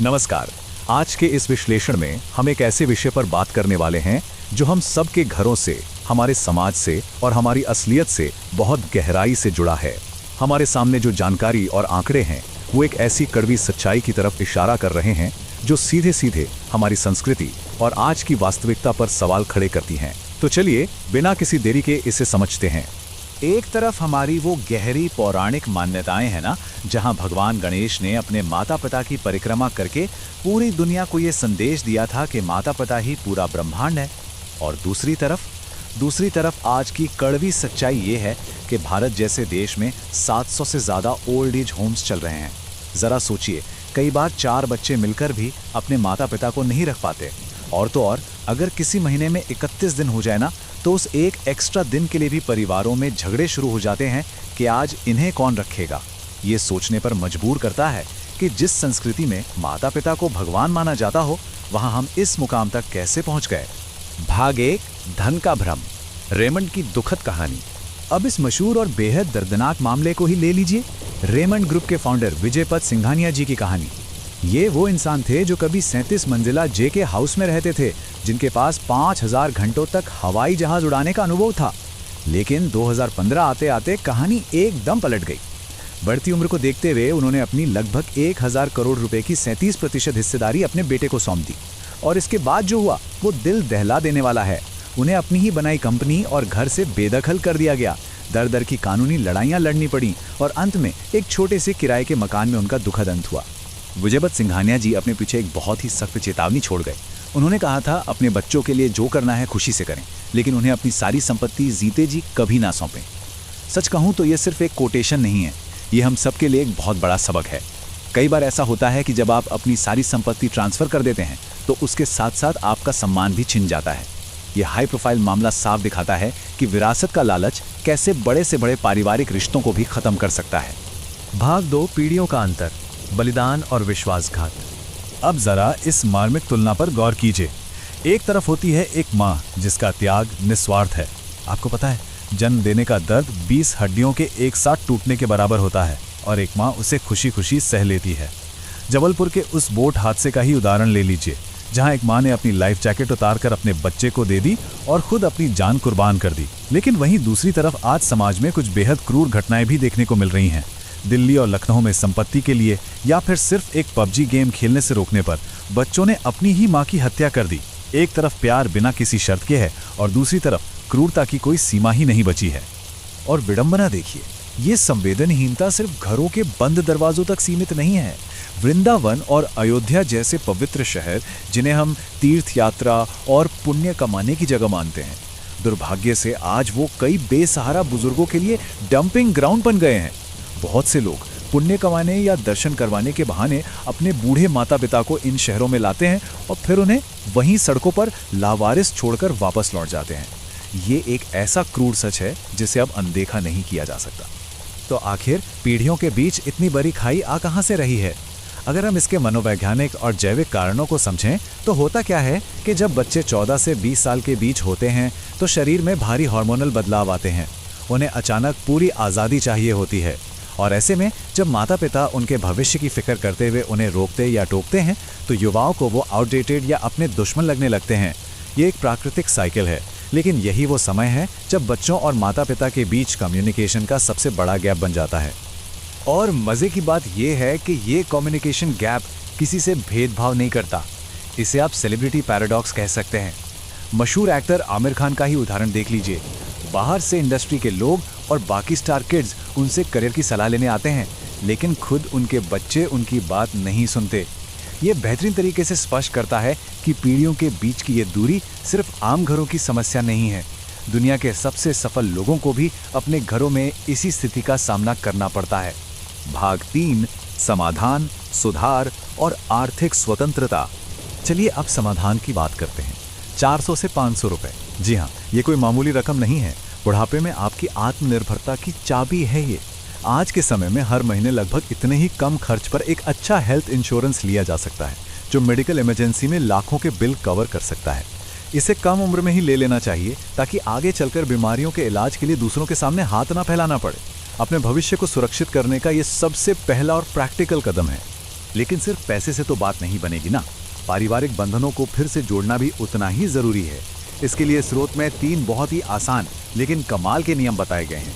नमस्कार। आज के इस विश्लेषण में हम एक ऐसे विषय पर बात करने वाले हैं जो हम सबके घरों से, हमारे समाज से और हमारी असलियत से बहुत गहराई से जुड़ा है। हमारे सामने जो जानकारी और आंकड़े हैं वो एक ऐसी कड़वी सच्चाई की तरफ इशारा कर रहे हैं जो सीधे सीधे हमारी संस्कृति और आज की वास्तविकता पर सवाल खड़े करती हैं। तो चलिए बिना किसी देरी के इसे समझते हैं। एक तरफ हमारी वो गहरी पौराणिक मान्यताएं हैं ना, जहां भगवान गणेश ने अपने माता पिता की परिक्रमा करके पूरी दुनिया को ये संदेश दिया था कि माता पिता ही पूरा ब्रह्मांड है। और दूसरी तरफ आज की कड़वी सच्चाई ये है कि भारत जैसे देश में 700 से ज़्यादा ओल्ड एज होम्स चल रहे हैं। ज़रा सोचिए, कई बार 4 बच्चे मिलकर भी अपने माता पिता को नहीं रख पाते। और तो और अगर किसी महीने में 31 दिन हो जाए ना, तो उस एक एक्स्ट्रा दिन के लिए भी परिवारों में झगड़े शुरू हो जाते हैं कि आज इन्हें कौन रखेगा। ये सोचने पर मजबूर करता है कि जिस संस्कृति में माता पिता को भगवान माना जाता हो, वहां हम इस मुकाम तक कैसे पहुंच गए। भाग 1, धन का भ्रम, रेमंड की दुखद कहानी। अब इस मशहूर और बेहद दर्दनाक मामले को ही ले लीजिए, रेमंड ग्रुप के फाउंडर विजयपत सिंघानिया जी की कहानी। ये वो इंसान थे जो कभी 37 मंजिला जेके हाउस में रहते थे, जिनके पास 5000 घंटों तक हवाई जहाज उड़ाने का अनुभव था। लेकिन 2015 आते आते कहानी एकदम पलट गई। बढ़ती उम्र को देखते हुए उन्होंने अपनी लगभग 1000 करोड़ रुपए की 37% हिस्सेदारी अपने बेटे को सौंप दी। और इसके बाद जो हुआ वो दिल दहला देने वाला है। उन्हें अपनी ही बनाई कंपनी और घर से बेदखल कर दिया गया। दर दर की कानूनी लड़ाइयाँ लड़नी पड़ी और अंत में एक छोटे से किराए के मकान में उनका दुखद अंत हुआ। विजयपत सिंघानिया जी अपने पीछे एक बहुत ही सख्त चेतावनी छोड़ गए। उन्होंने कहा था, अपने बच्चों के लिए जो करना है खुशी से करें, लेकिन उन्हें अपनी सारी संपत्ति जीते जी कभी ना सौंपें। सच कहूँ तो ये सिर्फ एक कोटेशन नहीं है, ये हम सबके लिए एक बहुत बड़ा सबक है। कई बार ऐसा होता है कि जब आप अपनी सारी संपत्ति ट्रांसफर कर देते हैं तो उसके साथ साथ आपका सम्मान भी छिन जाता है। ये हाई प्रोफाइल मामला साफ दिखाता है कि विरासत का लालच कैसे बड़े से बड़े पारिवारिक रिश्तों को भी खत्म कर सकता है। भाग 2, पीढ़ियों का अंतर, बलिदान और विश्वासघात। अब जरा इस मार्मिक तुलना पर गौर कीजिए। एक तरफ होती है एक माँ जिसका त्याग निस्वार्थ है। आपको पता है, जन्म देने का दर्द 20 हड्डियों के एक साथ टूटने के बराबर होता है, और एक माँ उसे खुशी खुशी सह लेती है। जबलपुर के उस बोट हादसे का ही उदाहरण ले लीजिए, जहां एक माँ ने अपनी लाइफ जैकेट उतारकर अपने बच्चे को दे दी और खुद अपनी जान कुर्बान कर दी। लेकिन वहीं दूसरी तरफ आज समाज में कुछ बेहद क्रूर घटनाएं भी देखने को मिल रही हैं। दिल्ली और लखनऊ में संपत्ति के लिए या फिर सिर्फ एक पबजी गेम खेलने से रोकने पर बच्चों ने अपनी ही मां की हत्या कर दी। एक तरफ प्यार बिना किसी शर्त के है और दूसरी तरफ क्रूरता की कोई सीमा ही नहीं बची है। और विडंबना देखिए, ये संवेदनहीनता सिर्फ घरों के बंद दरवाजों तक सीमित नहीं है। वृंदावन और अयोध्या जैसे पवित्र शहर, जिन्हें हम तीर्थ यात्रा और पुण्य कमाने की जगह मानते हैं, दुर्भाग्य से आज वो कई बेसहारा बुजुर्गों के लिए डंपिंग ग्राउंड बन गए हैं। बहुत से लोग पुण्य कमाने या दर्शन करवाने के बहाने अपने बूढ़े माता पिता को इन शहरों में लाते हैं और फिर उन्हें वहीं सड़कों पर लावारिस छोड़कर वापस लौट जाते हैं। ये एक ऐसा क्रूर सच है जिसे अब अनदेखा नहीं किया जा सकता। तो आखिर पीढ़ियों के बीच इतनी बड़ी खाई आ कहां से रही है? अगर हम इसके मनोवैज्ञानिक और जैविक कारणों को समझें तो होता क्या है कि जब बच्चे 14 से 20 साल के बीच होते हैं तो शरीर में भारी हार्मोनल बदलाव आते हैं। उन्हें अचानक पूरी आज़ादी चाहिए होती है, और ऐसे में जब माता पिता उनके भविष्य की फिक्र करते हुए उन्हें रोकते या टोकते हैं तो युवाओं को वो आउटडेटेड या अपने दुश्मन लगने लगते हैं। ये एक प्राकृतिक साइकिल है, लेकिन यही वो समय है जब बच्चों और माता पिता के बीच कम्युनिकेशन का सबसे बड़ा गैप बन जाता है। और मज़े की बात यह है कि ये कम्युनिकेशन गैप किसी से भेदभाव नहीं करता। इसे आप सेलिब्रिटी पैराडॉक्स कह सकते हैं। मशहूर एक्टर आमिर खान का ही उदाहरण देख लीजिए। बाहर से इंडस्ट्री के लोग और बाकी स्टार किड्स उनसे करियर की सलाह लेने आते हैं, लेकिन खुद उनके बच्चे उनकी बात नहीं सुनते। ये बेहतरीन तरीके से स्पष्ट करता है कि पीढ़ियों के बीच की ये दूरी सिर्फ आम घरों की समस्या नहीं है। दुनिया के सबसे सफल लोगों को भी अपने घरों में इसी स्थिति का सामना करना पड़ता है। भाग 3, समाधान, सुधार और आर्थिक स्वतंत्रता। चलिए अब समाधान की बात करते हैं। 400 से 500 रुपए, जी हाँ, ये कोई मामूली रकम नहीं है। बुढ़ापे में आपकी आत्मनिर्भरता की चाबी है ये। आज के समय में हर महीने लगभग इतने ही कम खर्च पर एक अच्छा हेल्थ इंश्योरेंस लिया जा सकता है, जो मेडिकल इमरजेंसी में लाखों के बिल कवर कर सकता है। इसे कम उम्र में ही ले लेना चाहिए ताकि आगे चलकर बीमारियों के इलाज के लिए दूसरों के सामने हाथ ना फैलाना पड़े। अपने भविष्य को सुरक्षित करने का ये सबसे पहला और प्रैक्टिकल कदम है। लेकिन सिर्फ पैसे से तो बात नहीं बनेगी ना। पारिवारिक बंधनों को फिर से जोड़ना भी उतना ही जरूरी है। इसके लिए स्रोत में 3 बहुत ही आसान लेकिन कमाल के नियम बताए गए हैं।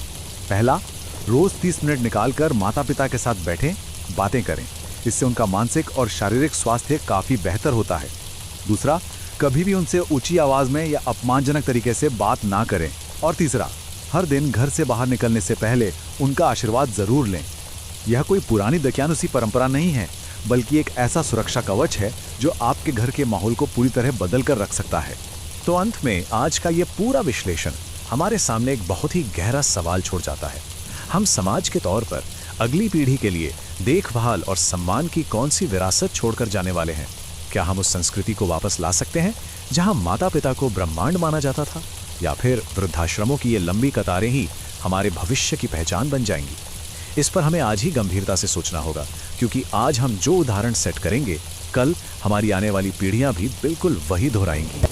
पहला, रोज 30 मिनट निकालकर माता पिता के साथ बैठें, बातें करें। इससे उनका मानसिक और शारीरिक स्वास्थ्य काफी बेहतर होता है। दूसरा, कभी भी उनसे ऊंची आवाज में या अपमानजनक तरीके से बात ना करें। और तीसरा, हर दिन घर से बाहर निकलने से पहले उनका आशीर्वाद जरूर लें। यह कोई पुरानी दकियानुसी परंपरा नहीं है, बल्कि एक ऐसा सुरक्षा कवच है जो आपके घर के माहौल को पूरी तरह बदल कर रख सकता है। तो अंत में आज का ये पूरा विश्लेषण हमारे सामने एक बहुत ही गहरा सवाल छोड़ जाता है। हम समाज के तौर पर अगली पीढ़ी के लिए देखभाल और सम्मान की कौन सी विरासत छोड़कर जाने वाले हैं? क्या हम उस संस्कृति को वापस ला सकते हैं जहां माता पिता को ब्रह्मांड माना जाता था, या फिर वृद्धाश्रमों की ये लंबी कतारें ही हमारे भविष्य की पहचान बन जाएंगी? इस पर हमें आज ही गंभीरता से सोचना होगा, क्योंकि आज हम जो उदाहरण सेट करेंगे, कल हमारी आने वाली पीढ़ियां भी बिल्कुल वही दोहराएंगी।